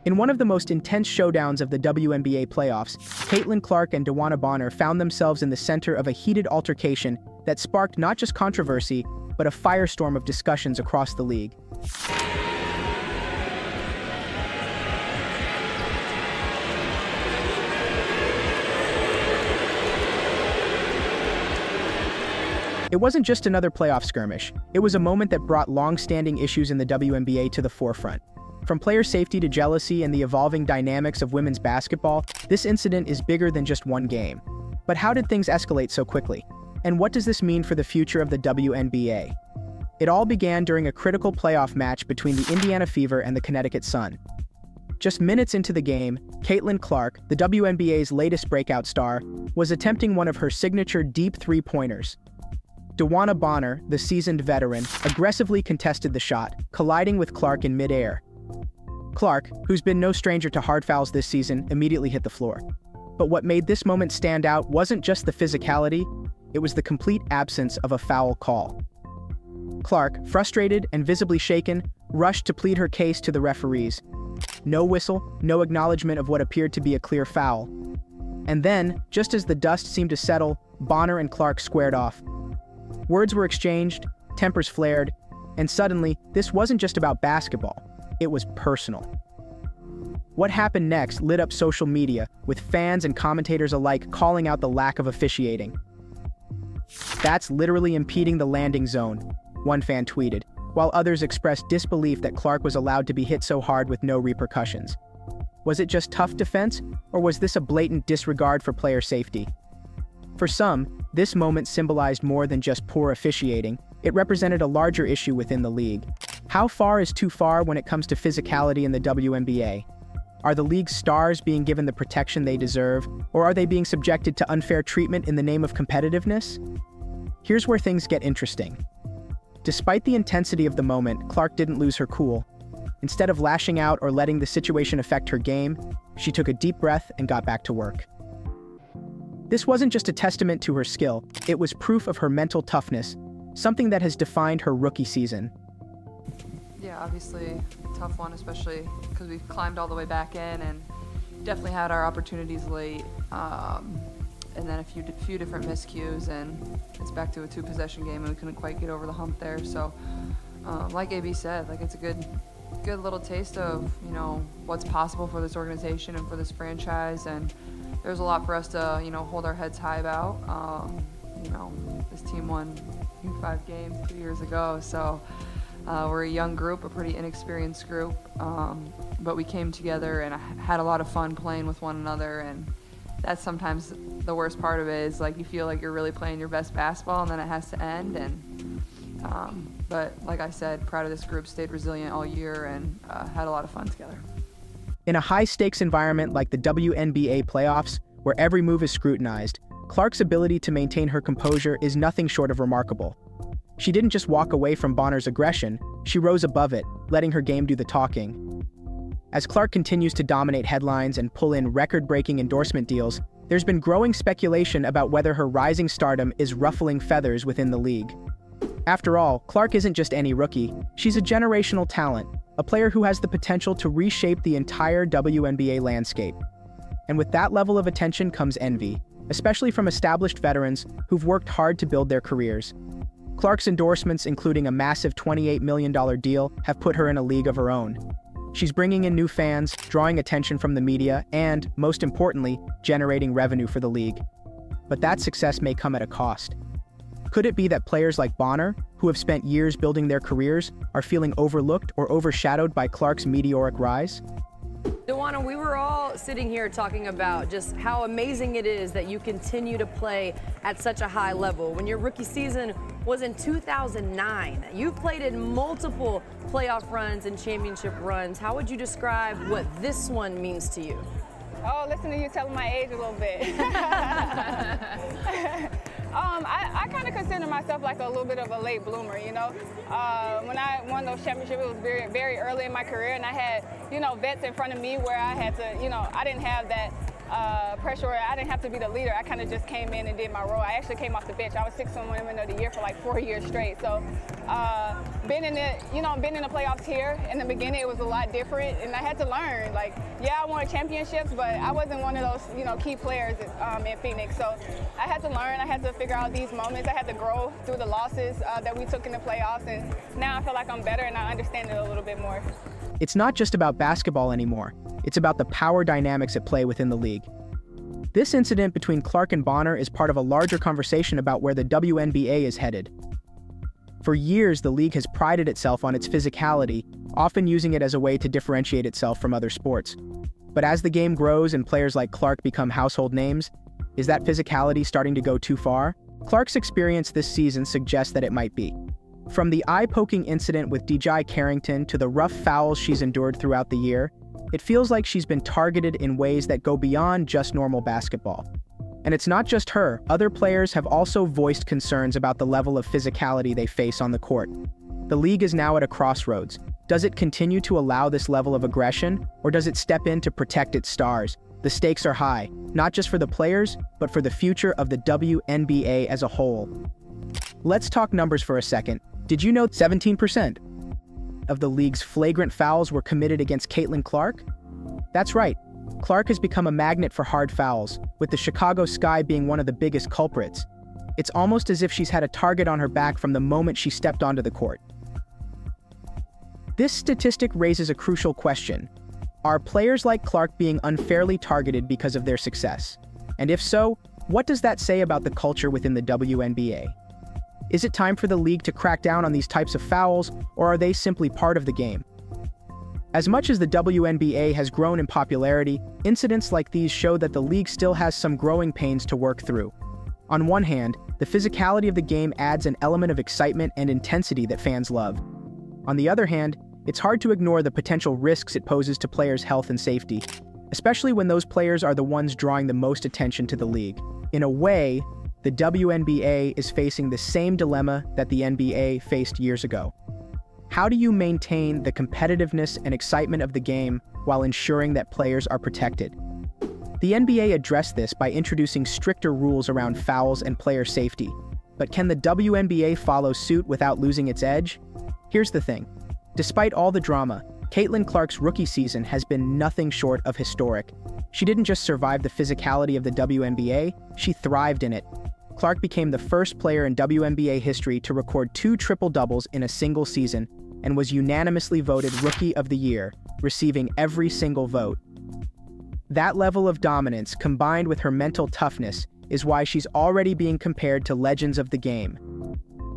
In one of the most intense showdowns of the WNBA playoffs, Caitlin Clark and Dewanna Bonner found themselves in the center of a heated altercation that sparked not just controversy, but a firestorm of discussions across the league. It wasn't just another playoff skirmish. It was a moment that brought long-standing issues in the WNBA to the forefront. From player safety to jealousy and the evolving dynamics of women's basketball, this incident is bigger than just one game. But how did things escalate so quickly? And what does this mean for the future of the WNBA? It all began during a critical playoff match between the Indiana Fever and the Connecticut Sun. Just minutes into the game, Caitlin Clark, the WNBA's latest breakout star, was attempting one of her signature deep three-pointers. Dewanna Bonner, the seasoned veteran, aggressively contested the shot, colliding with Clark in midair. Clark, who's been no stranger to hard fouls this season, immediately hit the floor. But what made this moment stand out wasn't just the physicality, it was the complete absence of a foul call. Clark, frustrated and visibly shaken, rushed to plead her case to the referees. No whistle, no acknowledgement of what appeared to be a clear foul. And then, just as the dust seemed to settle, Bonner and Clark squared off. Words were exchanged, tempers flared, and suddenly, this wasn't just about basketball, it was personal. What happened next lit up social media, with fans and commentators alike calling out the lack of officiating. "That's literally impeding the landing zone," one fan tweeted, while others expressed disbelief that Clark was allowed to be hit so hard with no repercussions. Was it just tough defense, or was this a blatant disregard for player safety? For some, this moment symbolized more than just poor officiating. It represented a larger issue within the league. How far is too far when it comes to physicality in the WNBA? Are the league's stars being given the protection they deserve, or are they being subjected to unfair treatment in the name of competitiveness? Here's where things get interesting. Despite the intensity of the moment, Clark didn't lose her cool. Instead of lashing out or letting the situation affect her game, she took a deep breath and got back to work. This wasn't just a testament to her skill, it was proof of her mental toughness, something that has defined her rookie season. Yeah, obviously tough one, especially because we've climbed all the way back in and definitely had our opportunities late, and then a few different miscues, and it's back to a two-possession game, and we couldn't quite get over the hump there. So, like AB said, it's a good little taste of what's possible for this organization and for this franchise, and there's a lot for us to hold our heads high about. This team won 5 games 2 years ago, so. We're a young group, a pretty inexperienced group, but we came together and had a lot of fun playing with one another, and that's sometimes the worst part of it is you feel like you're really playing your best basketball and then it has to end. But like I said, proud of this group, stayed resilient all year and had a lot of fun together. In a high-stakes environment like the WNBA playoffs, where every move is scrutinized, Clark's ability to maintain her composure is nothing short of remarkable. She didn't just walk away from Bonner's aggression, she rose above it, letting her game do the talking. As Clark continues to dominate headlines and pull in record-breaking endorsement deals, there's been growing speculation about whether her rising stardom is ruffling feathers within the league. After all, Clark isn't just any rookie, she's a generational talent, a player who has the potential to reshape the entire WNBA landscape. And with that level of attention comes envy, especially from established veterans who've worked hard to build their careers. Clark's endorsements, including a massive $28 million deal, have put her in a league of her own. She's bringing in new fans, drawing attention from the media, and, most importantly, generating revenue for the league. But that success may come at a cost. Could it be that players like Bonner, who have spent years building their careers, are feeling overlooked or overshadowed by Clark's meteoric rise? Dewanna, we were all sitting here talking about just how amazing it is that you continue to play at such a high level. When your rookie season was in 2009, you've played in multiple playoff runs and championship runs. How would you describe what this one means to you? Oh, listen to you telling my age a little bit. I kind of consider myself like a little bit of a late bloomer, When I won those championships, it was very, very early in my career, and I had, vets in front of me where I had to, I didn't have that pressure where I didn't have to be the leader. I kind of just came in and did my role. I actually came off the bench. I was 6-on Women of the Year for like 4 years straight. So being in the playoffs here in the beginning, it was a lot different, and I had to learn. Like, yeah, I won championships, but I wasn't one of those key players in Phoenix. So I had to learn. I had to figure out these moments. I had to grow through the losses that we took in the playoffs, and now I feel like I'm better and I understand it a little bit more. It's not just about basketball anymore. It's about the power dynamics at play within the league. This incident between Clark and Bonner is part of a larger conversation about where the WNBA is headed. For years, the league has prided itself on its physicality, often using it as a way to differentiate itself from other sports. But as the game grows and players like Clark become household names, is that physicality starting to go too far? Clark's experience this season suggests that it might be. From the eye-poking incident with DJ Carrington to the rough fouls she's endured throughout the year, it feels like she's been targeted in ways that go beyond just normal basketball. And it's not just her. Other players have also voiced concerns about the level of physicality they face on the court. The league is now at a crossroads. Does it continue to allow this level of aggression, or does it step in to protect its stars? The stakes are high, not just for the players, but for the future of the WNBA as a whole. Let's talk numbers for a second. Did you know 17% of the league's flagrant fouls were committed against Caitlin Clark? That's right. Clark has become a magnet for hard fouls, with the Chicago Sky being one of the biggest culprits. It's almost as if she's had a target on her back from the moment she stepped onto the court. This statistic raises a crucial question. Are players like Clark being unfairly targeted because of their success? And if so, what does that say about the culture within the WNBA? Is it time for the league to crack down on these types of fouls, or are they simply part of the game? As much as the WNBA has grown in popularity, incidents like these show that the league still has some growing pains to work through. On one hand, the physicality of the game adds an element of excitement and intensity that fans love. On the other hand, it's hard to ignore the potential risks it poses to players' health and safety, especially when those players are the ones drawing the most attention to the league. In a way, the WNBA is facing the same dilemma that the NBA faced years ago. How do you maintain the competitiveness and excitement of the game while ensuring that players are protected? The NBA addressed this by introducing stricter rules around fouls and player safety. But can the WNBA follow suit without losing its edge? Here's the thing. Despite all the drama, Caitlin Clark's rookie season has been nothing short of historic. She didn't just survive the physicality of the WNBA, she thrived in it. Clark became the first player in WNBA history to record 2 triple-doubles in a single season and was unanimously voted Rookie of the Year, receiving every single vote. That level of dominance, combined with her mental toughness, is why she's already being compared to legends of the game.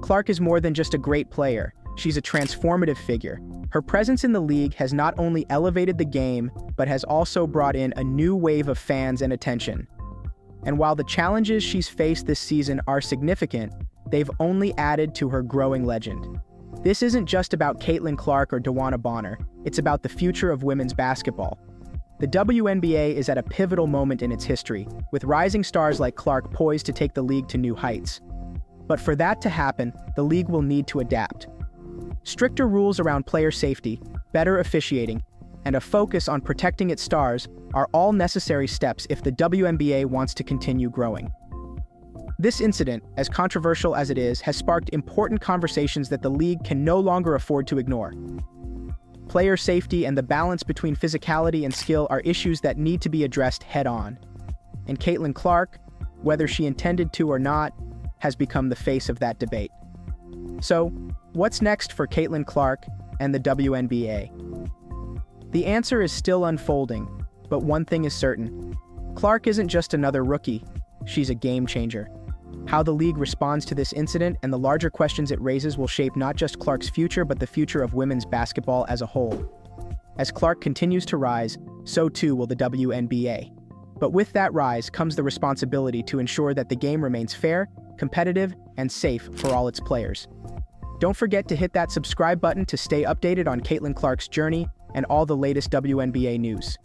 Clark is more than just a great player, she's a transformative figure. Her presence in the league has not only elevated the game, but has also brought in a new wave of fans and attention. And while the challenges she's faced this season are significant, they've only added to her growing legend. This isn't just about Caitlin Clark or Dewanna Bonner, it's about the future of women's basketball. The WNBA is at a pivotal moment in its history, with rising stars like Clark poised to take the league to new heights. But for that to happen, the league will need to adapt. Stricter rules around player safety, better officiating, and a focus on protecting its stars are all necessary steps if the WNBA wants to continue growing. This incident, as controversial as it is, has sparked important conversations that the league can no longer afford to ignore. Player safety and the balance between physicality and skill are issues that need to be addressed head-on. And Caitlin Clark, whether she intended to or not, has become the face of that debate. So, what's next for Caitlin Clark and the WNBA? The answer is still unfolding, but one thing is certain. Clark isn't just another rookie, she's a game changer. How the league responds to this incident and the larger questions it raises will shape not just Clark's future, but the future of women's basketball as a whole. As Clark continues to rise, so too will the WNBA. But with that rise comes the responsibility to ensure that the game remains fair, competitive, and safe for all its players. Don't forget to hit that subscribe button to stay updated on Caitlin Clark's journey and all the latest WNBA news.